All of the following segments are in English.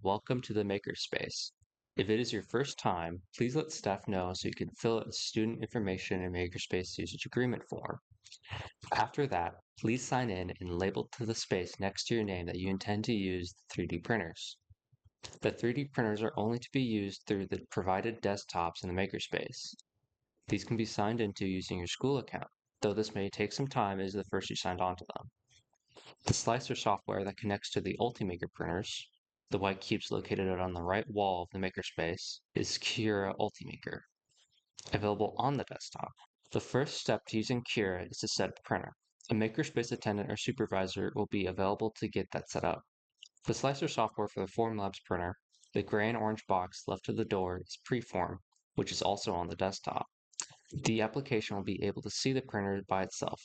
welcome to the Makerspace. If it is your first time, please let staff know so you can fill out the student information and Makerspace usage agreement form. After that, please sign in and label to the space next to your name that you intend to use the 3D printers. The 3D printers are only to be used through the provided desktops in the Makerspace. These can be signed into using your school account, though this may take some time as the first you signed onto them. The slicer software that connects to the Ultimaker printers, the white cubes located on the right wall of the makerspace, is Cura Ultimaker, available on the desktop. The first step to using Cura is to set up the printer. A makerspace attendant or supervisor will be available to get that set up. The slicer software for the Formlabs printer, the gray and orange box left to the door, is Preform, which is also on the desktop. The application will be able to see the printer by itself,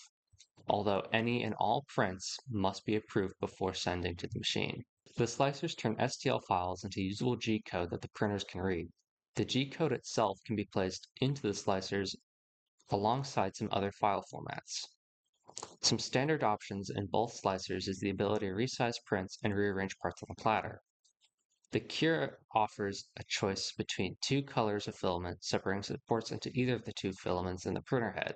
although any and all prints must be approved before sending to the machine. The slicers turn STL files into usable G-code that the printers can read. The G-code itself can be placed into the slicers alongside some other file formats. Some standard options in both slicers is the ability to resize prints and rearrange parts on the platter. The Cure offers a choice between two colors of filament separating supports into either of the two filaments in the printer head,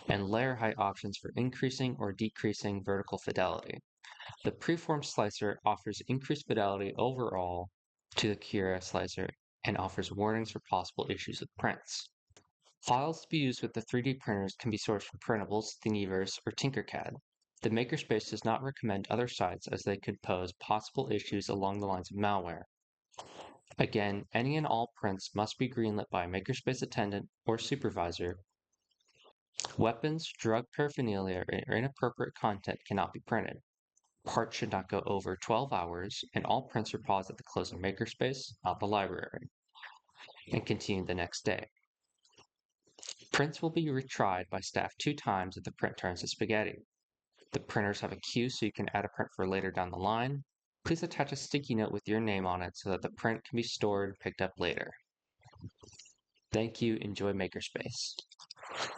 and layer height options for increasing or decreasing vertical fidelity. The preform slicer offers increased fidelity overall to the Cura slicer and offers warnings for possible issues with prints. Files to be used with the 3D printers can be sourced from Printables, Thingiverse, or Tinkercad. The Makerspace does not recommend other sites as they could pose possible issues along the lines of malware. Again, any and all prints must be greenlit by a Makerspace attendant or supervisor. Weapons, drug paraphernalia, or inappropriate content cannot be printed. Parts should not go over 12 hours, and all prints are paused at the close of Makerspace, not the library, and continue the next day. Prints will be retried by staff 2 times if the print turns to spaghetti. The printers have a queue so you can add a print for later down the line. Please attach a sticky note with your name on it so that the print can be stored and picked up later. Thank you. Enjoy Makerspace.